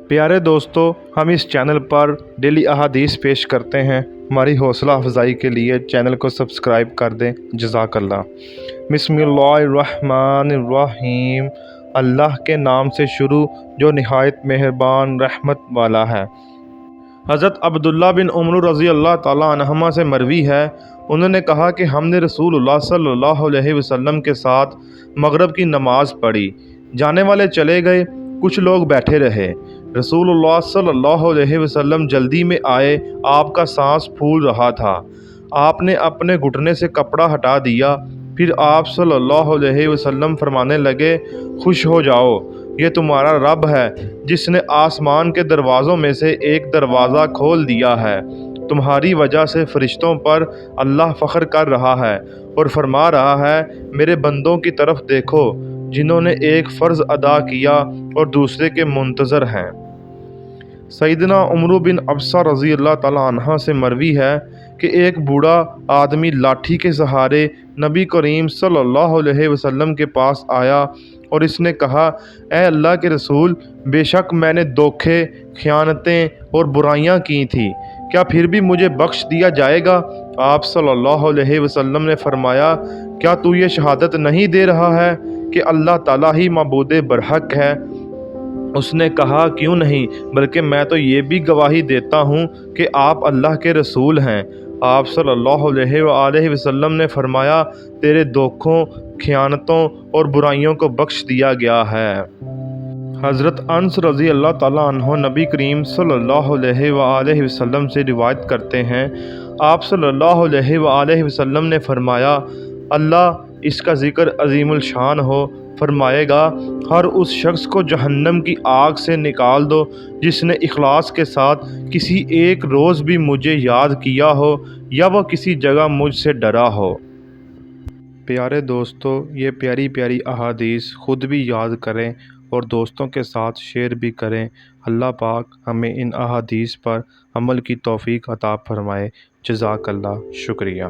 प्यारे दोस्तों, हम इस चैनल पर डेली अहादीस पेश करते हैं। हमारी हौसला अफजाई के लिए चैनल को सब्सक्राइब कर दें। जज़ाकल्लाह। बिस्मिल्लाहिर्रहमानिर्रहीम। अल्लाह के नाम से शुरू जो निहायत मेहरबान रहमत वाला है। हज़रत अब्दुल्ला बिन उमर रज़ी अल्लाह ताला अन्हुमा से मरवी है, उन्होंने कहा कि हमने रसूलुल्लाह सल्लल्लाहु अलैहि वसल्लम के साथ मगरिब की नमाज़ पढ़ी। जाने वाले चले गए, कुछ लोग बैठे रहे। रसूलुल्लाह सल्लल्लाहु अलैहि वसल्लम जल्दी में आए। आपका सांस फूल रहा था। आपने अपने घुटने से कपड़ा हटा दिया। फिर आप सल्लल्लाहु अलैहि वसल्लम फरमाने लगे, खुश हो जाओ, ये तुम्हारा रब है जिसने आसमान के दरवाज़ों में से एक दरवाज़ा खोल दिया है। तुम्हारी वजह से फरिश्तों पर अल्लाह फ़ख्र कर रहा है और फरमा रहा है, मेरे बंदों की तरफ देखो जिन्होंने एक फ़र्ज़ अदा किया और दूसरे के मुंतज़र हैं। सैयदना उमर बिन अबसा रज़ी अल्लाह ताला अन्हा से मरवी है कि एक बूढ़ा आदमी लाठी के सहारे नबी करीम सल्लल्लाहु अलैहि वसल्लम के पास आया और इसने कहा, ए अल्लाह के रसूल, बेशक मैंने धोखे, खयानतें और बुराइयां की थी, क्या फिर भी मुझे बख्श दिया जाएगा? आप सल्लल्लाहु अलैहि वसल्लम ने फरमाया, क्या तू ये शहादत नहीं दे रहा है कि अल्लाह ताला ही माबूद बरहक है? उसने कहा, क्यों नहीं, बल्कि मैं तो ये भी गवाही देता हूँ कि आप अल्लाह के रसूल हैं। आप सल्लल्लाहु अलैहि वसल्लम ने फरमाया, तेरे धोखों, खयानतों और बुराइयों को बख्श दिया गया है। हज़रत अनस रज़ी अल्लाह ताला अन्हो नबी करीम सल्लल्लाहु अलैहि वसल्लम से रिवायत करते हैं, आप सल्लल्लाहु अलैहि वसल्लम ने फरमाया, अल्लाह इसका ज़िक्र अज़ीमुल शान हो, फरमाएगा, हर उस शख्स को जहन्नम की आग से निकाल दो जिसने इखलास के साथ किसी एक रोज़ भी मुझे याद किया हो या वह किसी जगह मुझसे डरा हो। प्यारे दोस्तों, ये प्यारी प्यारी अहादीस ख़ुद भी याद करें और दोस्तों के साथ शेयर भी करें। अल्लाह पाक हमें इन अहादीस पर अमल की तौफ़ीक अता फ़रमाए। जज़ाकल्लाह। शुक्रिया।